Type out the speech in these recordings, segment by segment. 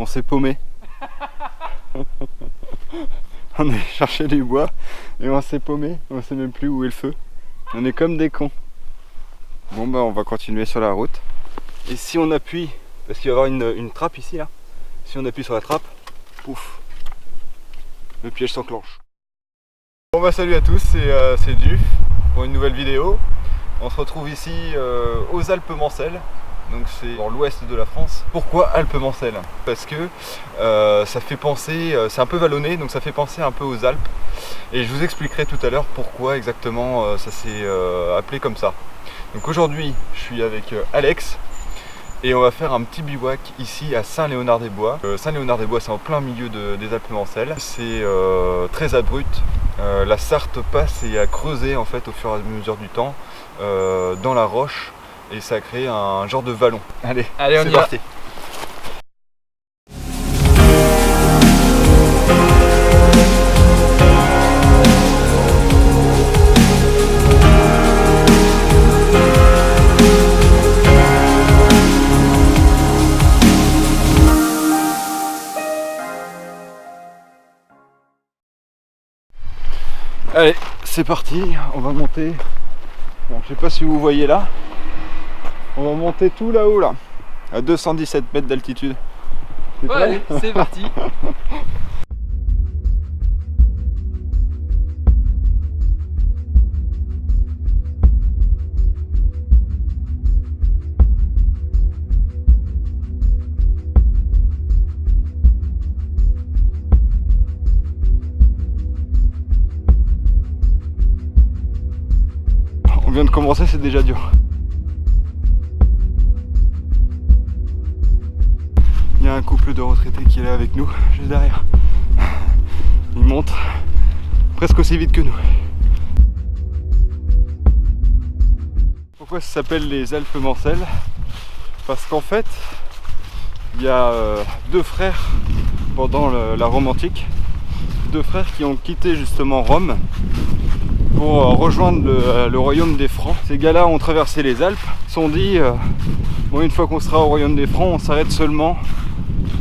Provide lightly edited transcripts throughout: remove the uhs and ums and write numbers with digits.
On s'est paumé. On est cherché du bois et on s'est paumé. On sait même plus où est le feu. On est comme des cons. Bon bah on va continuer sur la route. Et si on appuie, parce qu'il va y avoir une trappe ici là. Si on appuie sur la trappe, pouf, le piège s'enclenche. Bon bah salut à tous, c'est Duf pour une nouvelle vidéo. On se retrouve ici aux Alpes Mancelles. Donc c'est dans l'ouest de la France. Pourquoi Alpes Mancelles? Parce que ça fait penser, c'est un peu vallonné, donc ça fait penser un peu aux Alpes. Et je vous expliquerai tout à l'heure pourquoi exactement ça s'est appelé comme ça. Donc aujourd'hui, je suis avec Alex et on va faire un petit bivouac ici à Saint-Léonard-des-Bois. Saint-Léonard-des-Bois, c'est en plein milieu des Alpes Mancelles. C'est très abrupt. La Sarthe passe et a creusé en fait au fur et à mesure du temps dans la roche. Et ça a créé un genre de vallon. Allez, on c'est y parti. Allez, c'est parti, on va monter. Bon, je sais pas si vous voyez là. On va monter tout là-haut là, à 217 mètres d'altitude. Ouais, c'est parti. On vient de commencer, c'est déjà dur. Il y a un couple de retraités qui est là avec nous, juste derrière. Ils montent presque aussi vite que nous. Pourquoi ça s'appelle les Alpes Mancelles? Parce qu'en fait, il y a deux frères pendant la Rome antique. Deux frères qui ont quitté justement Rome pour rejoindre le royaume des Francs. Ces gars-là ont traversé les Alpes, se sont dit bon, une fois qu'on sera au royaume des Francs, on s'arrête seulement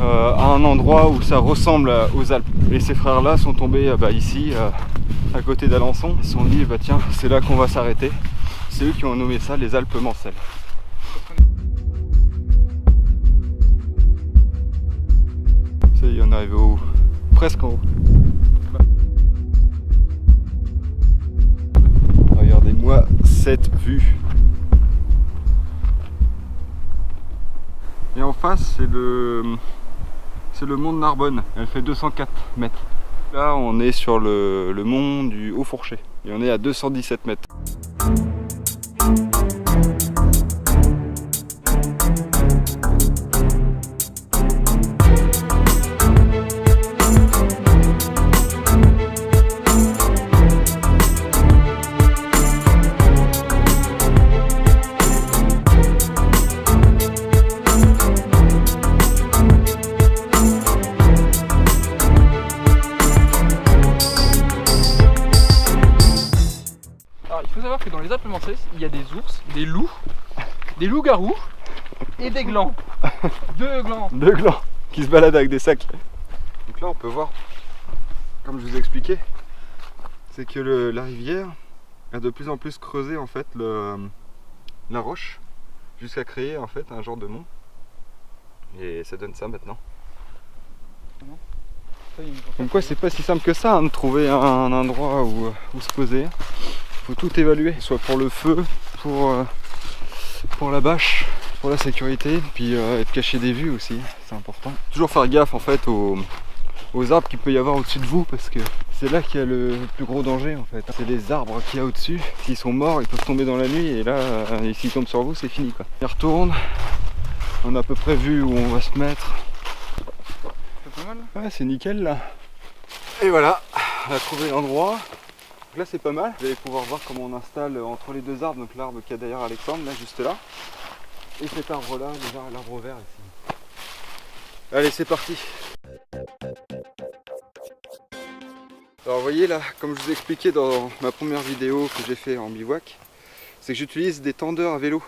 à un endroit où ça ressemble aux Alpes. Et ces frères-là sont tombés ici, à côté d'Alençon. Ils se sont dit tiens, c'est là qu'on va s'arrêter. C'est eux qui ont nommé ça les Alpes Mancelles. Ça y est, on arrive au presque en haut. Regardez-moi cette vue. Et en face, c'est le mont de Narbonne. Elle fait 204 mètres. Là, on est sur le mont du Haut-Fourché. Et on est à 217 mètres. Il faut savoir que dans les Alpes Mancelles, il y a des ours, des loups-garous et des glands. Deux glands. Deux glands qui se baladent avec des sacs. Donc là, on peut voir, comme je vous ai expliqué, c'est que la rivière a de plus en plus creusé en fait la roche jusqu'à créer en fait un genre de mont. Et ça donne ça maintenant. Comme quoi, c'est pas si simple que ça de trouver un endroit où se poser. Faut tout évaluer, soit pour le feu, pour la bâche, pour la sécurité, puis être caché des vues aussi, c'est important. Toujours faire gaffe en fait aux arbres qu'il peut y avoir au-dessus de vous, parce que c'est là qu'il y a le plus gros danger en fait. C'est les arbres qu'il y a au-dessus, s'ils sont morts, ils peuvent tomber dans la nuit, et là, s'ils tombent sur vous, c'est fini quoi. On y retourne, on a à peu près vu où on va se mettre. C'est pas mal. Ouais, c'est nickel là. Et voilà, on a trouvé l'endroit. Donc là c'est pas mal, vous allez pouvoir voir comment on installe entre les deux arbres, donc l'arbre qu'il y a derrière Alexandre, là juste là, et cet arbre là, l'arbre vert ici. Allez, c'est parti. Alors vous voyez là, comme je vous ai expliqué dans ma première vidéo que j'ai fait en bivouac, c'est que j'utilise des tendeurs à vélo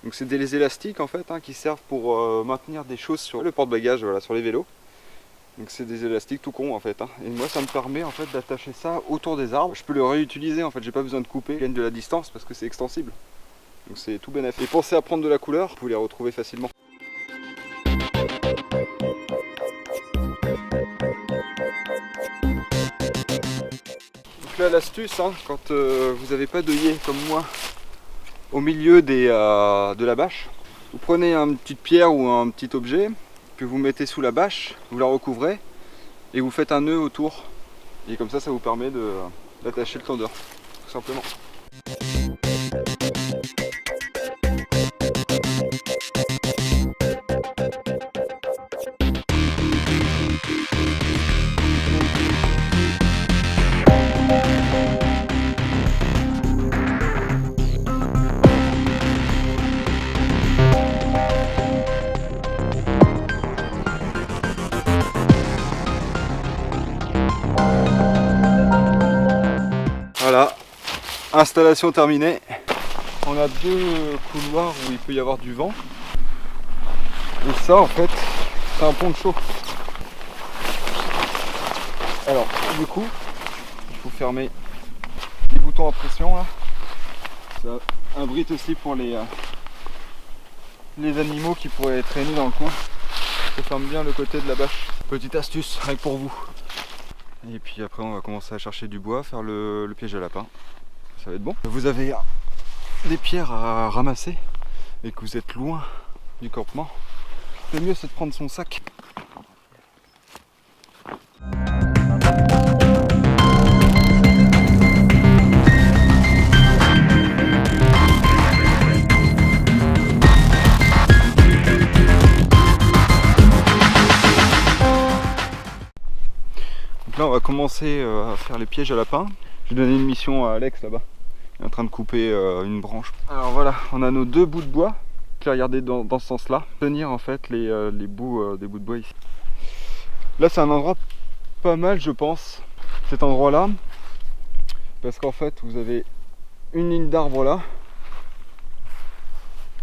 Donc c'est des élastiques en fait qui servent pour maintenir des choses sur le porte-bagages, voilà, sur les vélos. Donc c'est des élastiques tout con en fait. Et moi ça me permet en fait d'attacher ça autour des arbres. Je peux le réutiliser en fait, j'ai pas besoin de couper, je gagne de la distance parce que c'est extensible. Donc c'est tout bénéfique. Et pensez à prendre de la couleur, vous pouvez les retrouver facilement. Donc là l'astuce, quand vous n'avez pas d'œillet comme moi au milieu de la bâche, vous prenez une petite pierre ou un petit objet que vous mettez sous la bâche, vous la recouvrez et vous faites un nœud autour. Et comme ça, ça vous permet d'attacher le tendeur, tout simplement. Voilà, installation terminée. On a deux couloirs où il peut y avoir du vent. Et ça en fait, c'est un poncho. Alors du coup, il faut fermer les boutons à pression là. Ça abrite aussi pour les animaux qui pourraient traîner dans le coin. Ça ferme bien le côté de la bâche. Petite astuce, rien que pour vous. Et puis après on va commencer à chercher du bois, faire le piège à lapin. Ça va être bon. Vous avez des pierres à ramasser et que vous êtes loin du campement. Le mieux c'est de prendre son sac. Donc là on va commencer à faire les pièges à lapin. Je vais donner une mission à Alex là-bas. Il est en train de couper une branche. Alors voilà, on a nos deux bouts de bois. Regardez dans ce sens-là. Tenir en fait les bouts des bouts de bois ici. Là c'est un endroit pas mal je pense. Cet endroit-là. Parce qu'en fait vous avez une ligne d'arbres là.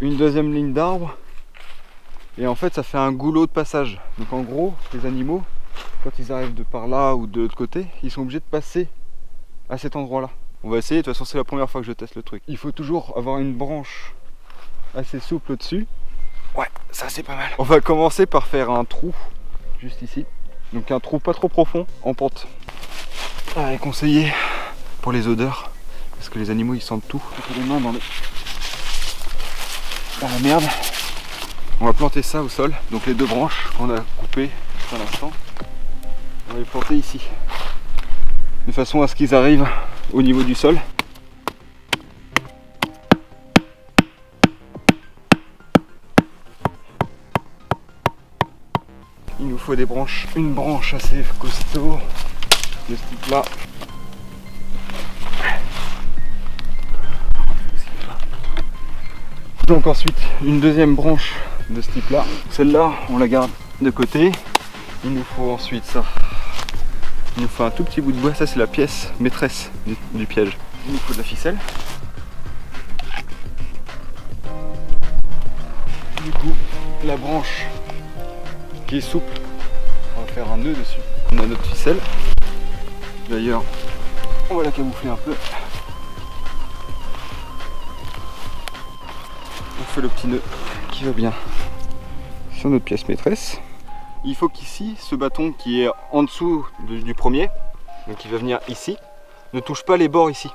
Une deuxième ligne d'arbres. Et en fait ça fait un goulot de passage. Donc en gros les animaux, quand ils arrivent de par là ou de l'autre côté, ils sont obligés de passer à cet endroit-là. On va essayer, de toute façon c'est la première fois que je teste le truc. Il faut toujours avoir une branche assez souple au-dessus. Ouais, ça c'est pas mal. On va commencer par faire un trou juste ici. Donc un trou pas trop profond en pente. Ah, et conseillé pour les odeurs, parce que les animaux ils sentent tout. Les mains dans la merde. On va planter ça au sol. Donc les deux branches qu'on a coupées à l'instant, on va les planter ici. De façon à ce qu'ils arrivent au niveau du sol. Il nous faut des branches, une branche assez costaud de ce type là. Donc ensuite une deuxième branche de ce type là. Celle-là on la garde de côté. Il nous faut ensuite ça. Il nous faut un tout petit bout de bois, ça c'est la pièce maîtresse du piège. Il nous faut de la ficelle. Du coup, la branche qui est souple, on va faire un nœud dessus. On a notre ficelle. D'ailleurs, on va la camoufler un peu. On fait le petit nœud qui va bien sur notre pièce maîtresse. Il faut qu'ici, ce bâton qui est en dessous du premier, donc qui va venir ici, ne touche pas les bords ici.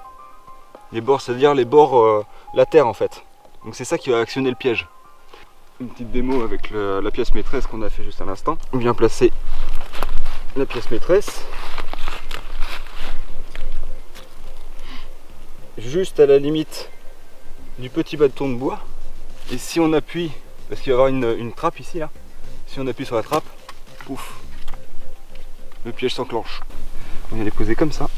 Les bords, c'est-à-dire les bords, la terre en fait. Donc c'est ça qui va actionner le piège. Une petite démo avec la pièce maîtresse qu'on a fait juste à l'instant. On vient placer la pièce maîtresse. Juste à la limite du petit bâton de bois. Et si on appuie, parce qu'il va y avoir une trappe ici là, si on appuie sur la trappe, pouf, le piège s'enclenche. On va les poser comme ça.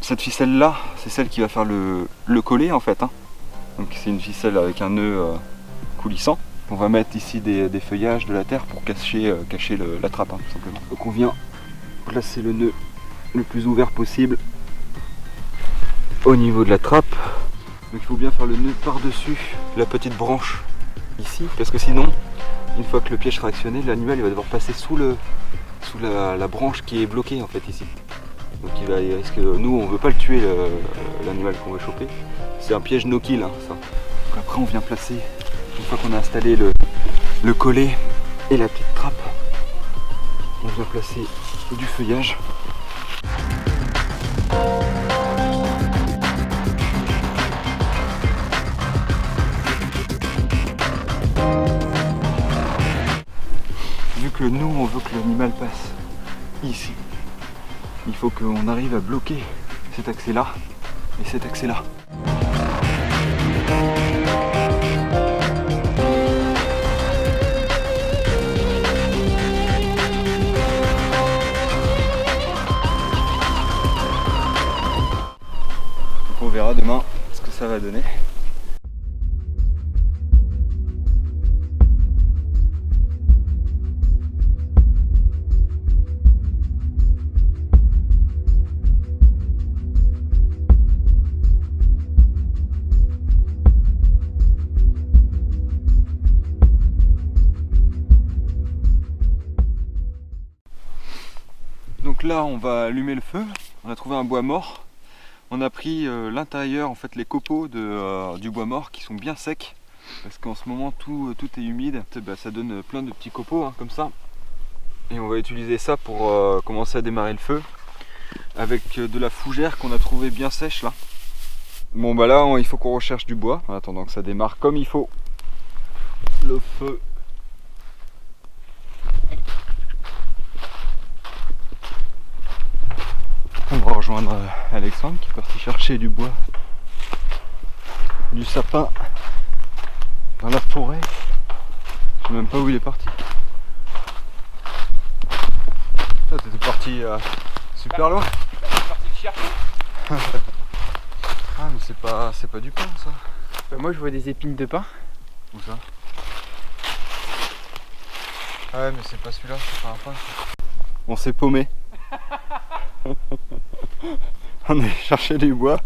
Cette ficelle là, c'est celle qui va faire le collet en fait. Donc c'est une ficelle avec un nœud coulissant. On va mettre ici des feuillages, de la terre pour cacher la trappe, hein, tout simplement. Donc on vient placer le nœud le plus ouvert possible au niveau de la trappe. Donc il faut bien faire le nœud par-dessus la petite branche ici, parce que sinon, une fois que le piège sera actionné, l'animal il va devoir passer sous la branche qui est bloquée en fait ici. Donc il risque, nous on veut pas le tuer l'animal qu'on veut choper. C'est un piège no kill, hein, ça. Donc après on vient placer, une fois qu'on a installé le collet et la petite trappe, on vient placer du feuillage. Vu que nous on veut que l'animal passe ici, il faut qu'on arrive à bloquer cet accès là et cet accès là. Donc on verra demain ce que ça va donner. Donc là on va allumer le feu, on a trouvé un bois mort, on a pris l'intérieur, en fait les copeaux du bois mort qui sont bien secs, parce qu'en ce moment tout est humide, ça donne plein de petits copeaux hein, comme ça, et on va utiliser ça pour commencer à démarrer le feu, avec de la fougère qu'on a trouvée bien sèche là. Bon bah là il faut qu'on recherche du bois, en attendant que ça démarre comme il faut le feu. On va rejoindre Alexandre qui est parti chercher du bois, du sapin dans la forêt. Je sais même pas où il est parti. T'étais parti super loin. T'es parti le chercher. Ah mais c'est pas du pain ça. Bah, moi je vois des épines de pin. Où ça? Ah ouais mais c'est pas celui-là, c'est pas un pain. On s'est paumé. On est cherché du bois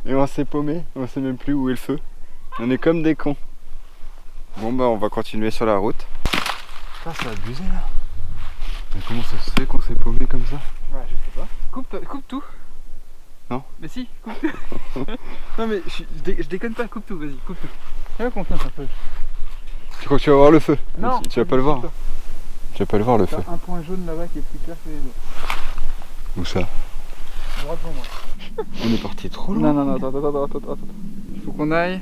et on s'est paumé, on sait même plus où est le feu. On est comme des cons. Bon bah on va continuer sur la route. Putain c'est abusé là. Mais comment ça se fait qu'on s'est paumé comme ça? Ouais je sais pas. Coupe tout. Non. Mais si, coupe tout. Non mais je déconne pas, coupe tout, vas-y, coupe tout. Fais-moi confiance un peu. Tu crois que tu vas voir le feu? Non. Tu vas pas le voir. Tu vas pas le voir le feu. T'as un point jaune là-bas qui est plus clair que les autres. Où ça? Droit devant moi. On est parti trop loin. Non, attends. Il faut qu'on aille.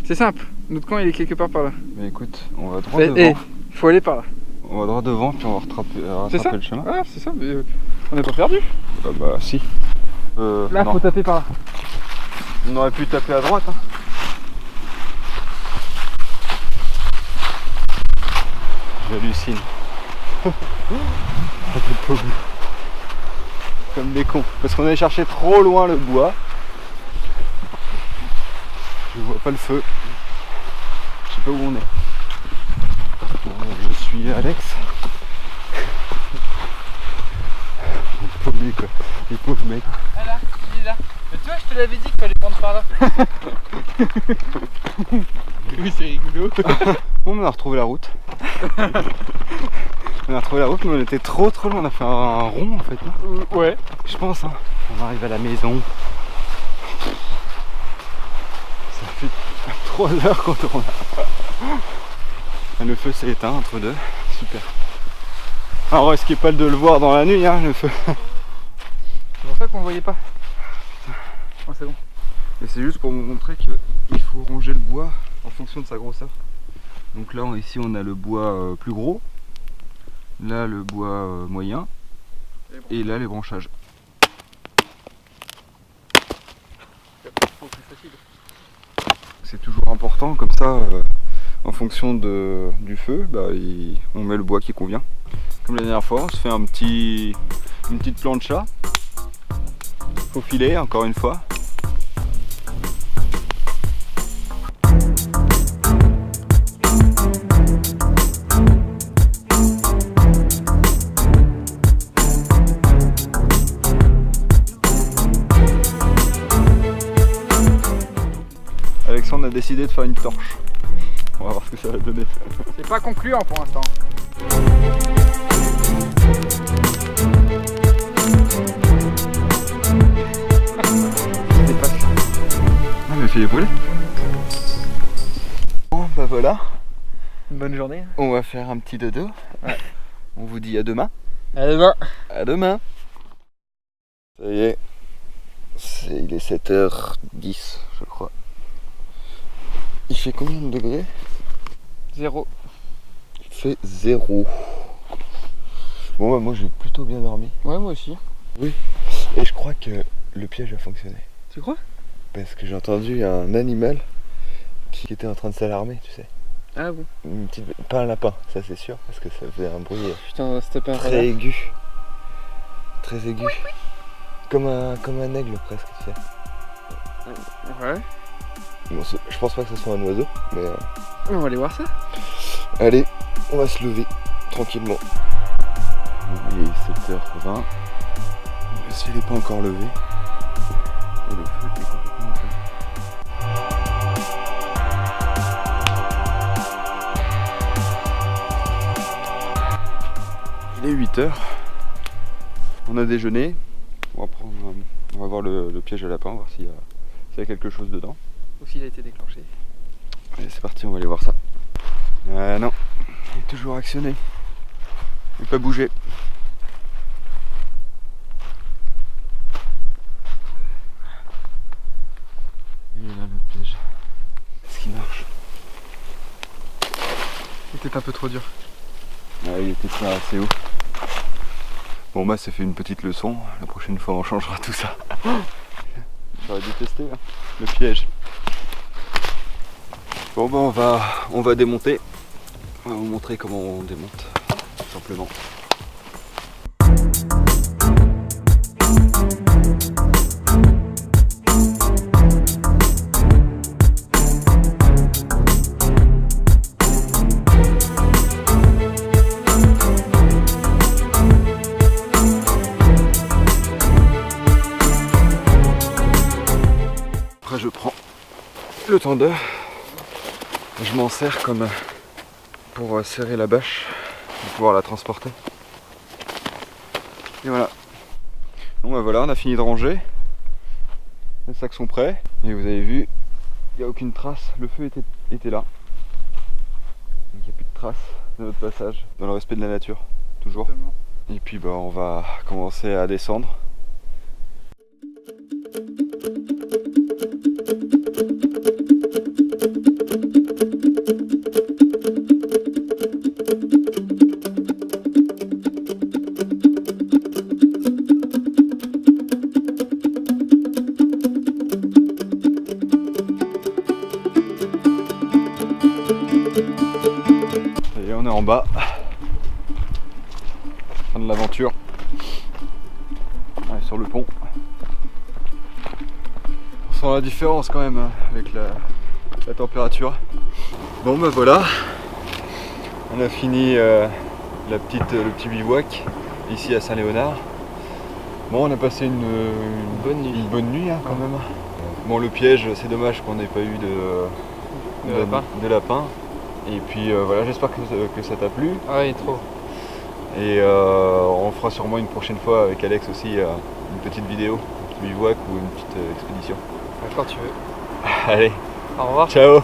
C'est simple, notre camp il est quelque part par là. Mais écoute, on va droit devant. Il faut aller par là. On va droit devant puis on va rattraper le chemin. Ouais, c'est ça, mais on n'est pas perdu. Bah si. Là, non. faut taper par là. On aurait pu taper à droite. Hein. J'hallucine. Comme des cons. Parce qu'on allait chercher trop loin le bois. Je vois pas le feu. Je sais pas où on est. Je suis Alex. Paumé quoi. Les pauvres mecs. Ah là, il est là. Mais tu vois, je te l'avais dit qu'il fallait prendre par là. Oui, c'est rigolo. Bon, on a retrouvé la route. On a retrouvé la route, mais on était trop loin. On a fait un rond en fait. Là. Ouais. Je pense. Hein. On arrive à la maison. Ça fait 3 heures qu'on tourne. Le feu s'est éteint entre deux. Super. Alors, risquez pas de le voir dans la nuit, hein, le feu. C'est pour ça qu'on voyait pas. Oh, c'est bon. Et c'est juste pour vous montrer qu'il faut ranger le bois en fonction de sa grosseur. Donc là ici on a le bois plus gros, là le bois moyen et là les branchages. C'est toujours important comme ça, en fonction du feu, on met le bois qui convient. Comme la dernière fois, on se fait une petite plancha. Faut filer encore une fois. décidé de faire une torche. On va voir ce que ça va donner. C'est pas concluant pour l'instant. Ah mais fais-les brûler. Bon bah voilà. Une bonne journée. On va faire un petit dodo. Ouais. On vous dit à demain. À demain. À demain. Ça y est. Il est 7h10 je crois. Il fait combien de degrés? 0. Il fait 0. Bon bah moi j'ai plutôt bien dormi. Ouais, moi aussi. Oui. Et je crois que le piège a fonctionné. Tu crois? Parce que j'ai entendu un animal qui était en train de s'alarmer, tu sais. Ah bon? Pas un lapin, ça c'est sûr, parce que ça faisait un bruit Putain, c'était pas un très radar. aigu. Très aigu. Comme un aigle presque, tu sais. Ouais. Bon, je pense pas que ce soit un oiseau, mais... On va aller voir ça. Allez, on va se lever, tranquillement. Il est 7h20. Le ciel n'est pas encore levé. Et le feu est complètement éteint. Il est 8h. On a déjeuné. Bon, après, on va voir le piège à lapin, voir s'il y a quelque chose dedans. Ou s'il a été déclenché. Allez, c'est parti, on va aller voir ça. Non, il est toujours actionné. Il n'a pas bougé. Et là, notre piège. Est-ce qu'il marche? Il était un peu trop dur. Ouais, il était ça assez haut. Bon, bah, ça fait une petite leçon. La prochaine fois, on changera tout ça. J'aurais dû tester hein, le piège. Bon, bah, on va démonter. On va vous montrer comment on démonte, tout simplement. Après je prends le tendeur, je m'en sers comme pour serrer la bâche, pour pouvoir la transporter. Et voilà. Bon bah voilà, on a fini de ranger. Les sacs sont prêts. Et vous avez vu, il n'y a aucune trace, le feu était là. Donc il n'y a plus de traces de notre passage, dans le respect de la nature, toujours. Totalement. Et puis bah on va commencer à descendre. Et on est en bas, fin de l'aventure, ouais, sur le pont. On sent la différence quand même hein, avec la température. Bon bah voilà, on a fini le petit bivouac ici à Saint-Léonard. Bon, on a passé une bonne nuit hein, quand même. Bon, le piège, c'est dommage qu'on n'ait pas eu de lapin. Et puis voilà, j'espère que ça t'a plu. Ah oui, trop. Et on fera sûrement une prochaine fois avec Alex aussi une petite vidéo, un petit bivouac ou une petite expédition. Quand tu veux. Allez, Au revoir. ciao!